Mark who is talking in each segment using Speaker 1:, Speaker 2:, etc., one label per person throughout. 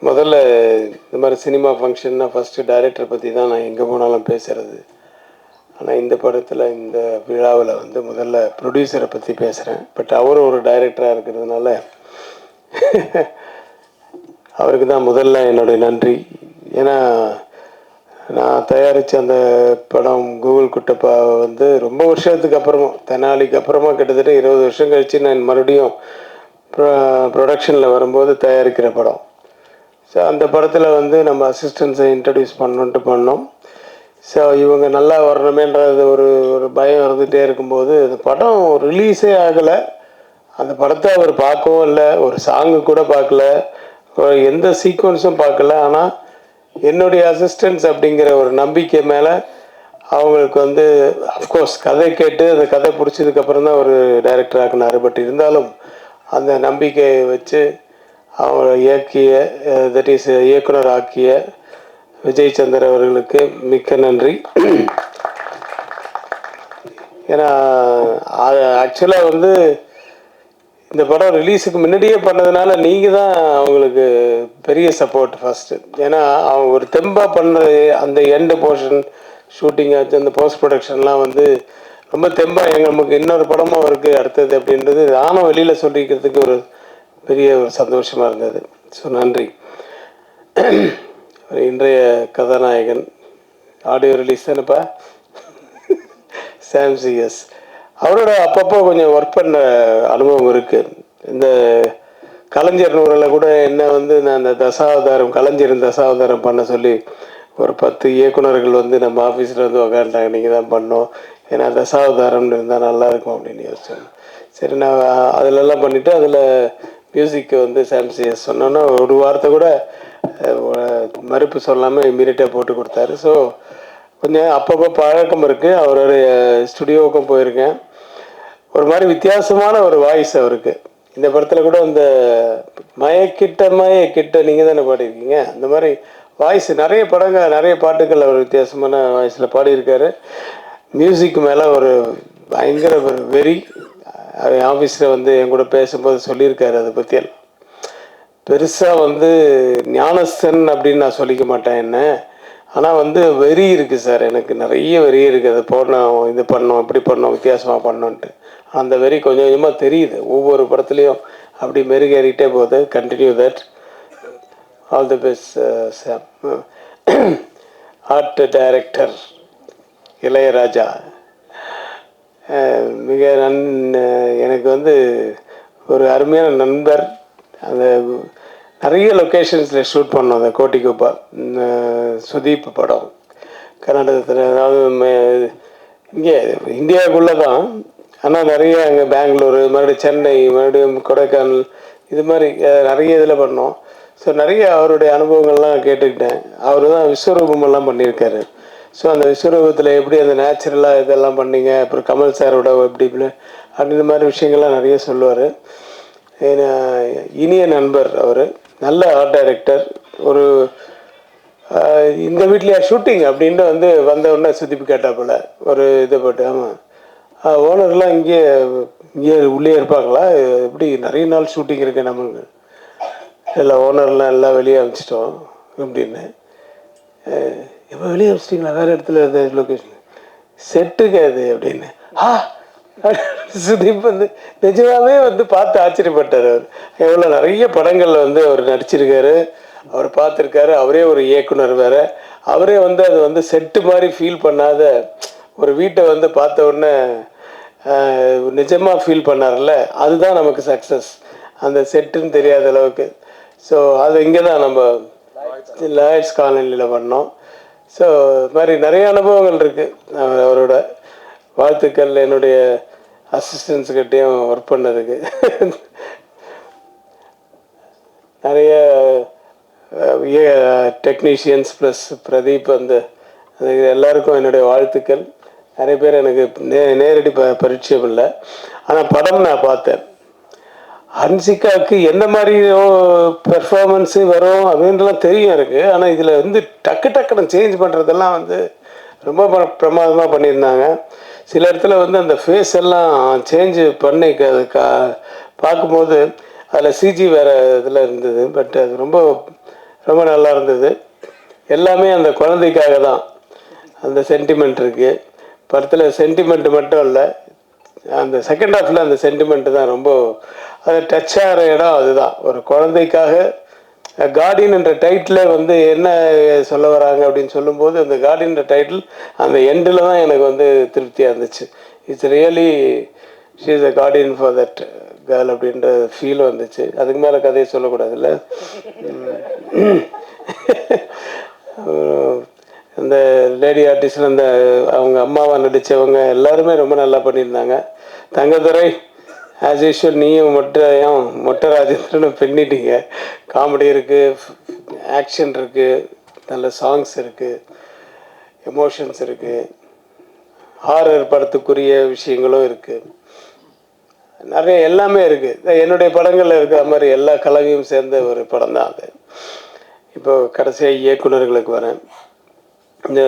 Speaker 1: முதல்ல இந்த மாதிரி சினிமா ஃபங்க்ஷன்னா ஃபஸ்ட்டு டைரக்டரை பற்றி தான் நான் எங்கே போனாலும் பேசுகிறது. ஆனால் இந்த படத்தில் இந்த விழாவில் வந்து முதல்ல ப்ரொடியூசரை பற்றி பேசுகிறேன். பட் அவரும் ஒரு டைரக்டராக இருக்கிறதுனால அவருக்கு தான் முதல்ல என்னுடைய நன்றி. ஏன்னா நான் தயாரித்த அந்த படம் கூகுள் குட்டப்பா வந்து ரொம்ப வருஷத்துக்கு அப்புறமா, தெனாலிக்கு அப்புறமா கிட்டத்தட்ட 20 வருஷம் கழித்து நான் மறுபடியும் ப்ரொடக்ஷனில் வரும்போது தயாரிக்கிற படம். ஸோ அந்த படத்தில் வந்து நம்ம அசிஸ்டன்ஸை இன்ட்ரடியூஸ் பண்ணோம். ஸோ இவங்க நல்லா வரணுமேன்றது ஒரு ஒரு பயம் இருந்துகிட்டே இருக்கும்போது அந்த படம் ரிலீஸே ஆகலை. அந்த படத்தை அவர் பார்க்கவும் இல்லை, ஒரு சாங்கு கூட பார்க்கல, எந்த சீக்வன்ஸும் பார்க்கல. ஆனால் என்னுடைய அசிஸ்டன்ஸ் அப்படிங்கிற ஒரு நம்பிக்கை மேலே அவங்களுக்கு வந்து அஃப்கோர்ஸ் கதை கேட்டு அந்த கதை பிடிச்சதுக்கப்புறம் தான் ஒரு டைரக்டர் ஆக்கினார். பட் இருந்தாலும் அந்த நம்பிக்கையை வச்சு அவங்களை இயக்கிய தட் இஸ் இயக்குனர் ஆக்கிய விஜய் சந்தர் அவர்களுக்கு மிக்க நன்றி. ஏன்னா ஆக்சுவலாக வந்து இந்த படம் ரிலீஸுக்கு முன்னாடியே பண்ணதுனால நீங்கள் தான் அவங்களுக்கு பெரிய சப்போர்ட் ஃபஸ்ட்டு. ஏன்னா அவங்க ஒரு தெம்பாக பண்ண அந்த எண்டு போர்ஷன் ஷூட்டிங் ஆச்சு, அந்த போஸ்ட் ப்ரொடக்ஷன்லாம் வந்து ரொம்ப தெம்பாக நமக்கு இன்னொரு படமும் இருக்குது அடுத்தது அப்படின்றது நானும் வெளியில் சொல்லிக்கிறதுக்கு ஒரு பெரிய ஒரு சந்தோஷமாக இருந்தது. ஸோ நன்றி. இன்றைய கதாநாயகன் ஆடியோ ரிலீஸ் தானேப்பா, சாம்சிஎஸ். அவரோட அப்பப்போ கொஞ்சம் ஒர்க் பண்ண அனுபவம் இருக்குது. இந்த கலைஞர் நூறில் கூட என்ன வந்து நான் அந்த தசாவதாரம், கலைஞரின் தசாவதாரம் பண்ண சொல்லி ஒரு 10 இயக்குநர்கள் வந்து நம்ம ஆஃபீஸில் வந்து உக்காண்டாங்க, நீங்கள் தான் பண்ணோம், ஏன்னா தசாவதாரம்னு இருந்தால் நல்லாயிருக்கும் அப்படின்னு யோசிச்சோம். சரி, நான் அதிலெல்லாம் பண்ணிவிட்டு அதில் மியூசிக்கு வந்து சாம்சிஎஸ் சொன்னோன்னா ஒரு வார்த்தை கூட மறுப்பு சொல்லாமல் இம்மீடியட்டாக போட்டு கொடுத்தாரு. ஸோ கொஞ்சம் அப்பப்போ பழக்கம் இருக்குது. அவருடைய ஸ்டுடியோவுக்கும் போயிருக்கேன். ஒரு மாதிரி வித்தியாசமான ஒரு வாய்ஸ் அவருக்கு. இந்த படத்தில் கூட அந்த மயக்கிட்ட நீங்கள் தானே பாடியிருக்கீங்க, அந்த மாதிரி வாய்ஸ் நிறைய படங்கள் நிறைய பாட்டுகள் அவர் வித்தியாசமான வாய்ஸில் பாடியிருக்காரு. மியூசிக் மேலே ஒரு பயங்கர ஒரு வெறி. ஆஃபீஸில் வந்து என் கூட பேசும்போது சொல்லியிருக்காரு. அதை பற்றியெல்லாம் பெருசாக வந்து ஞானஸ்தன் அப்படின்னு நான் சொல்லிக்க மாட்டேன் என்ன, ஆனால் வந்து வெறி இருக்குது சார், எனக்கு நிறைய வெறி இருக்குது. அதை போடணும், இது பண்ணோம், இப்படி பண்ணோம், வித்தியாசமாக பண்ணோன்ட்டு. அந்த வெறி கொஞ்சம் கொஞ்சமாக தெரியுது ஒவ்வொரு படத்துலையும், அப்படி மெருகேறிட்டே போகுது. Continue that. All the best Sam. Art director Ilaiyaraaja மிக எனக்கு வந்து ஒரு அருமையான நண்பர். அந்த நிறைய லொக்கேஷன்ஸில் ஷூட் பண்ணோம். அந்த கோட்டிக்குப்பா சுதீப் படம் கர்நாடகத்தில், அதாவது இங்கே இந்தியாவுக்குள்ளே தான், ஆனால் நிறைய அங்கே பெங்களூரு, மறுபடியும் சென்னை, மறுபடியும் கொடைக்கானல், இது மாதிரி நிறைய இதில் பண்ணோம். ஸோ நிறைய அவருடைய அனுபவங்கள்லாம் கேட்டுக்கிட்டேன். அவர் தான் விஸ்வரூபமெல்லாம் பண்ணியிருக்காரு. ஸோ அந்த விஸ்வரூபத்தில் எப்படி அந்த நேச்சுரலாக இதெல்லாம் பண்ணிங்க, அப்புறம் கமல் சாரோட எப்படி அப்படின்ற மாதிரி விஷயங்கள்லாம் நிறைய சொல்லுவார். இனிய நண்பர் அவர், நல்ல ஆர்ட் டைரக்டர். ஒரு இந்த வீட்லையா ஷூட்டிங் அப்படின்ட்டு வந்து வந்த உடனே சுத்திப்பு கேட்டா போல் ஒரு இதை போட்டு, ஆமாம் ஓனர்லாம் இங்கே உள்ளே இருப்பாங்களா, எப்படி நிறைய நாள் ஷூட்டிங் இருக்கு நம்மளுக்கு, இல்லை ஓனர்லாம் எல்லாம் வெளியே அனுப்பிச்சிட்டோம் அப்படின்னு. எப்போ வெளியே அனுப்பிச்சிட்டிங்களா, வேறு இடத்துல இருந்த லொக்கேஷன் செட்டுக்கு அது அப்படின்னு. சுதீப் வந்து நிஜமாவே வந்து பார்த்து ஆச்சரியப்பட்டார். அவர் எவ்வளோ நிறைய படங்களில் வந்து அவர் நடிச்சிருக்காரு, அவர் பார்த்துருக்காரு. அவரே ஒரு இயக்குனர் வேறு. அவரே வந்து அது வந்து செட்டு மாதிரி ஃபீல் பண்ணாத ஒரு வீட்டை வந்து பார்த்த உடனே நிஜமாக ஃபீல் பண்ணார்ல, அதுதான் நமக்கு சக்ஸஸ். அந்த செட்டுன்னு தெரியாத அளவுக்கு. ஸோ அது இங்கே தான் நம்ம லாய்ட்ஸ் காலனியில் பண்ணோம். ஸோ இது மாதிரி நிறைய அனுபவங்கள் இருக்குது. அவரோட வாழ்த்துக்கள் என்னுடைய அசிஸ்டன்ஸுக்கிட்டேயும் ஒர்க் பண்ணதுக்கு. நிறைய டெக்னீஷியன்ஸ் ப்ளஸ் பிரதீப், அந்த எல்லாருக்கும் என்னுடைய வாழ்த்துக்கள். நிறைய பேர் எனக்கு நேரடி பரிச்சயம் இல்லை, ஆனால் படம் நான் பார்த்தேன். ஹன்சிகாவுக்கு எந்த மாதிரி பெர்ஃபார்மன்ஸு வரும் அப்படின்றலாம் தெரியும் இருக்குது. ஆனால் இதில் வந்து டக்குன்னு சேஞ்ச் பண்ணுறதெல்லாம் வந்து ரொம்ப பிரமாதமாக பண்ணியிருந்தாங்க. சில இடத்துல வந்து அந்த ஃபேஸ் எல்லாம் சேஞ்சு பண்ணி பார்க்கும்போது அதில் சிஜி வேறு இதில் இருந்தது. பட் அது ரொம்ப ரொம்ப நல்லா இருந்தது. எல்லாமே அந்த குழந்தைக்காக தான். அந்த சென்டிமெண்ட் இருக்குது படத்தில். சென்டிமெண்ட் மட்டும் இல்லை, அந்த செகண்ட் ஹாஃபில் அந்த சென்டிமெண்ட்டு தான் ரொம்ப அது டச் ஆகிற இடம். அதுதான் ஒரு குழந்தைக்காக கார்டியன் என்ற டைட்டில் வந்து என்ன சொல்ல வராங்க அப்படின்னு சொல்லும்போது, அந்த கார்டியன்ற டைட்டில் அந்த எண்டில் தான் எனக்கு வந்து திருப்தியாக இருந்துச்சு. It's really she is a Guardian for that girl அப்படின்ற ஃபீல் வந்துச்சு. அதுக்கு மேலே கதையை சொல்லக்கூடாதுல்ல. அந்த லேடி ஆர்டிஸ்ட், அந்த அவங்க அம்மாவை நடித்தவங்க எல்லாருமே ரொம்ப நல்லா பண்ணியிருந்தாங்க. தங்கதுரை ஆஸ் யூஷுவல், நீயும் மொட்டை ராஜேந்திரனும் பின்னிட்டீங்க. காமெடி இருக்குது, ஆக்ஷன் இருக்குது, நல்ல சாங்ஸ் இருக்குது, எமோஷன்ஸ் இருக்குது, ஹாரர் படத்துக்குரிய விஷயங்களும் இருக்குது, நிறைய எல்லாமே இருக்குது. என்னுடைய படங்களில் இருக்கிற மாதிரி எல்லா கலவையும் சேர்ந்த ஒரு படம் தான் அது. இப்போ கடைசியாக இயக்குநர்களுக்கு வரேன். இந்த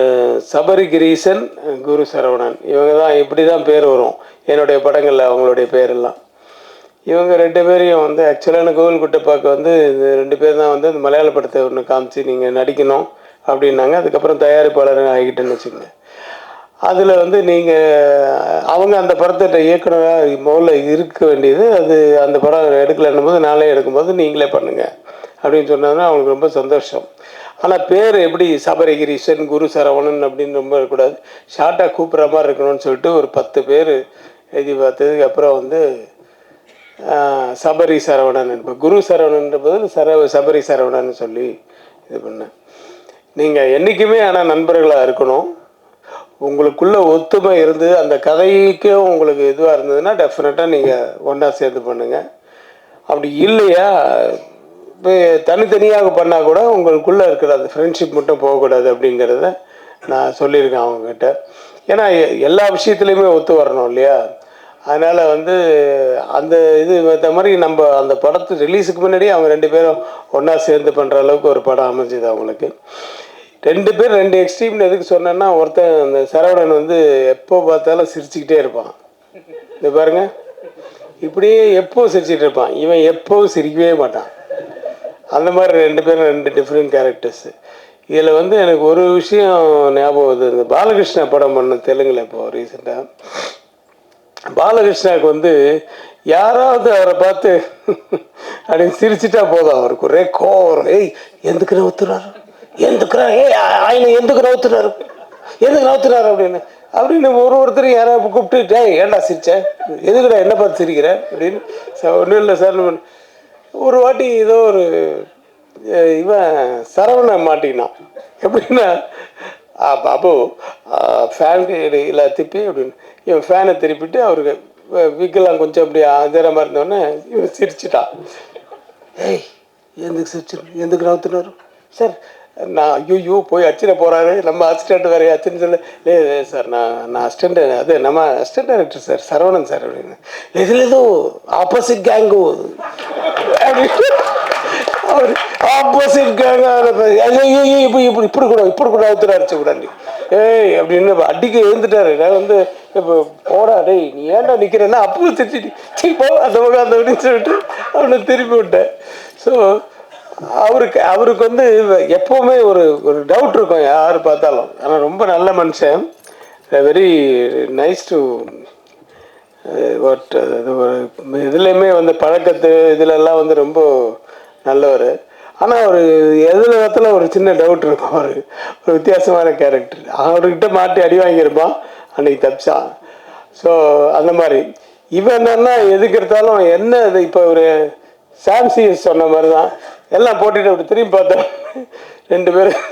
Speaker 1: சபரி கிரீசன், குரு சரவணன், இவங்க தான் இப்படி தான் பேர் வரும் என்னுடைய படங்களில், அவங்களுடைய பேரெல்லாம். இவங்க ரெண்டு பேரையும் வந்து ஆக்சுவலான கோவில் குட்டைப்பாக்கு வந்து இந்த ரெண்டு பேர் தான் வந்து இந்த மலையாள படத்தை ஒன்று காமிச்சு நீங்கள் நடிக்கணும் அப்படின்னாங்க. அதுக்கப்புறம் தயாரிப்பாளர் ஆகிட்டேன்னு வச்சுக்கோங்க. அதில் வந்து நீங்கள் அவங்க அந்த படத்தை இயக்குனராக முதல்ல இருக்க வேண்டியது, அது அந்த படம் எடுக்கலைன்னும் போது நாளே எடுக்கும்போது நீங்களே பண்ணுங்கள் அப்படின்னு சொன்னாங்கன்னா அவங்களுக்கு ரொம்ப சந்தோஷம். ஆனால் பேர் எப்படி சபரிகிரீஷன், குரு சரவணன் அப்படின்னு ரொம்ப இருக்கக்கூடாது, ஷார்ட்டாக கூப்பிட்ற மாதிரி இருக்கணும்னு சொல்லிட்டு ஒரு 10 பேர் எழுதி பார்த்ததுக்கு அப்புறம் வந்து சபரி சரவணன், இப்போ குரு சரவணன்ற போது சபரி சரவணன் சொல்லி இது பண்ணேன். நீங்கள் என்றைக்குமே ஆனால் நண்பர்களாக இருக்கணும். உங்களுக்குள்ள ஒத்துமை இருந்து அந்த கதைக்கும் உங்களுக்கு இதுவாக இருந்ததுன்னா டெஃபினட்டாக நீங்கள் ஒன்றா சேர்ந்து பண்ணுங்கள். அப்படி இல்லையா இப்போ தனித்தனியாக பண்ணால் கூட உங்களுக்குள்ளே இருக்கிற அந்த ஃப்ரெண்ட்ஷிப் மட்டும் போகக்கூடாது அப்படிங்கிறத நான் சொல்லியிருக்கேன் அவங்கக்கிட்ட. ஏன்னா எல்லா விஷயத்துலையுமே ஒத்து வரணும் இல்லையா. அதனால் வந்து அந்த இது மற்ற மாதிரி நம்ம அந்த படத்து ரிலீஸுக்கு முன்னாடியே அவங்க ரெண்டு பேரும் ஒன்றா சேர்ந்து பண்ணுற அளவுக்கு ஒரு படம் அமைஞ்சுது அவங்களுக்கு. ரெண்டு பேர் ரெண்டு எக்ஸ்ட்ரீம்னு எதுக்கு சொன்னேன்னா, ஒருத்தன் அந்த சரவணன் வந்து எப்போ பார்த்தாலும் சிரிச்சுக்கிட்டே இருப்பான். இது பாருங்கள், இப்படியே எப்போவும் சிரிச்சுட்டு இருப்பான். இவன் எப்போவும் சிரிக்கவே மாட்டான். அந்த மாதிரி ரெண்டு பேரும் ரெண்டு டிஃப்ரெண்ட் கேரக்டர்ஸு. இதில் வந்து எனக்கு ஒரு விஷயம் ஞாபகம் வருது. இந்த பாலகிருஷ்ணா படம் பண்ண தெலுங்கில் இப்போ ரீசெண்டாக பாலகிருஷ்ணாவுக்கு வந்து யாராவது அவரை பார்த்து அப்படின்னு சிரிச்சிட்டா போதும், அவருக்கு ஒரே கோவம். ஏய் எந்துக்கு நவுத்துறாரு, எந்துக்குறா, ఆయన ఎందుకు நவுத்துறாரு, எதுக்கு நவுத்துறாரு அப்படின்னு ஒருத்தர் யாராவது கூப்பிட்டு ஏன்டா சிரிச்சேன், எதுக்குடா என்ன பார்த்து சிரிக்கிற அப்படின்னு. ஒன்றும் இல்லை சார். ஒரு வாட்டி ஏதோ ஒரு இவன் சரவணன் மாட்டிக்கினான். எப்படின்னா, பாபு ஃபேன் இல்லை திப்பி அப்படின்னு இவன் ஃபேனை திருப்பிட்டு அவருக்கு விக்கெல்லாம் கொஞ்சம் அப்படி அதிரமாக இருந்தோடனே இவன் சிரிச்சிட்டான். ஏய் எதுக்கு சிரிச்சு, எதுக்கு நவுத்துனாரு சார், நான் ஐயோ போய் அச்சிட போகிறாரு, நம்ம அசிஸ்டண்ட் வேறு அச்சுன்னு சொல்ல. இல்லை சார், நான் அசிஸ்டண்ட், அது நம்ம assistant director sir Saravanan sir அப்படின்னு. இதில் ஏதோ ஆப்போசிட் கேங்கு அப்படின்னு அவர் ஆப்போசிட் கேங்க இப்படி கூட அவுத்துறாச்சு கூடாண்டி ஏய் அப்படின்னு அடிக்க எழுந்துட்டாரு. நான் வந்து இப்போ போடா டேய் நீ ஏன்டா நிற்கிறேன்னா அப்போ திட்டி போ அந்த பக்கம் அந்த அப்படின்னு சொல்லிட்டு அவனை திருப்பி விட்டேன். ஸோ அவருக்கு வந்து எப்போவுமே ஒரு டவுட் இருக்கும் யார் பார்த்தாலும். ஆனால் ரொம்ப நல்ல மனுஷன், வெரி நைஸ் டு வாட். இதுலேயுமே வந்து பழக்கத்து இதிலெல்லாம் வந்து ரொம்ப நல்லவர். ஆனால் அவர் எதிர்காலத்தில் ஒரு சின்ன டவுட் இருக்கும். அவர் ஒரு வித்தியாசமான கேரக்டர். அவர்கிட்ட மாட்டி அடி வாங்கியிருப்பான், அன்றைக்கி தப்பிச்சான். ஸோ அந்த மாதிரி இவன் என்னன்னா எதுக்கு எடுத்தாலும் என்ன இது. இப்போ ஒரு சாம்சி சொன்ன மாதிரி தான் எல்லாம் போட்டுட்டு அப்படி திரும்பி பார்த்தோம். ரெண்டு பேரும்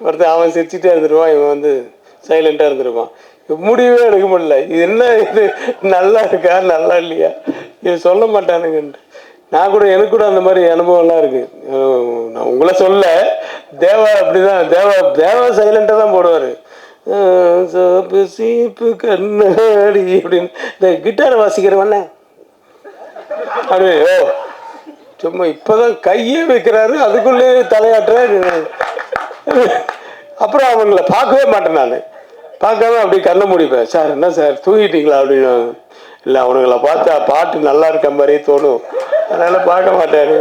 Speaker 1: ஒருத்தர் அவன் சிரிச்சுட்டே இருந்துருவான், இவன் வந்து சைலண்ட்டாக இருந்துருவான். முடியவே எடுக்க முடியல. இது என்ன, இது நல்லா இருக்கா நல்லா இல்லையா, இது சொல்ல மாட்டானுங்கன்ட்டு. நான் கூட எனக்கு கூட அந்த மாதிரி அனுபவம்லாம் இருக்குது. நான் உங்களை சொல்ல, தேவா அப்படி தான். தேவா சைலண்ட்டாக தான் போடுவார். சீப்பு கண்ணாடி அப்படின்னு இந்த கிட்டாரை வாசிக்கிறவண்ண அப்படியே சும்மா இப்போதான் கையே வைக்கிறாரு, அதுக்குள்ளே தலையாட்டுறாரு. அப்புறம் அவங்கள பார்க்கவே மாட்டேன். நான் பார்க்காம அப்படி கண்ணை முடிப்பேன். சார் என்ன சார் தூங்கிட்டீங்களா அப்படின்னு. இல்லை அவனுங்களை பார்த்தா பாட்டு நல்லா இருக்க மாதிரியே தோணும், அதனால் பார்க்க மாட்டேன்.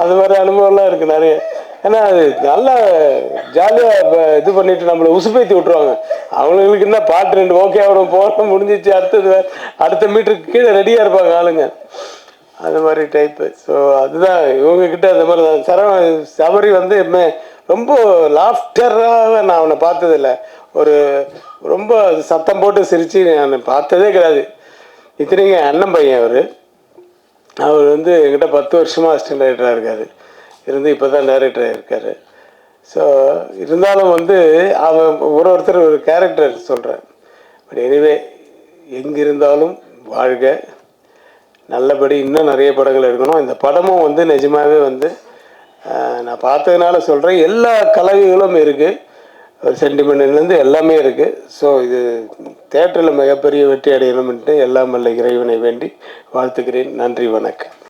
Speaker 1: அது மாதிரி அனுபவம்லாம் இருக்குது நிறைய. ஏன்னா அது நல்லா ஜாலியாக இது பண்ணிட்டு நம்மளை உசுப்பேத்தி விட்ருவாங்க. அவங்களுக்கு என்ன பாட்டு 2 ஓகே ஆகணும் போக முடிஞ்சிச்சு, அடுத்த மீட்டருக்கு கீழே ரெடியாக இருப்பாங்க ஆளுங்க. அந்த மாதிரி டைப்பு. ஸோ அதுதான் இவங்கக்கிட்ட அந்த மாதிரி தான். சபரி வந்து ரொம்ப லாஃப்டராக நான் அவனை பார்த்ததில்ல. ஒரு ரொம்ப சத்தம் போட்டு சிரித்து நான் பார்த்ததே கிடையாது. இத்தனைக்கு அண்ணன் பையன் அவர் வந்து என்கிட்ட 10 வருஷமாக அசிஸ்டன்ட் டைரக்டராக இருக்கார். இருந்து இப்போ தான் டைரக்டராக இருக்கார். ஸோ இருந்தாலும் வந்து அவன் ஒருத்தர் ஒரு கேரக்டர் சொல்கிறேன். பட் எனிவே எங்கிருந்தாலும் வாழ்க, நல்லபடி இன்னும் நிறைய படங்கள் எடுக்கணும். இந்த படமும் வந்து நிஜமாகவே வந்து நான் பார்த்ததுனால சொல்கிறேன், எல்லா கலவைகளும் இருக்குது, ஒரு சென்டிமெண்ட்லேருந்து எல்லாமே இருக்குது. ஸோ இது தேட்டரில் மிகப்பெரிய வெற்றி அடையணும்ன்ட்டு எல்லாம் வல்ல இறைவனை வேண்டி வாழ்த்துக்கிறேன். நன்றி, வணக்கம்.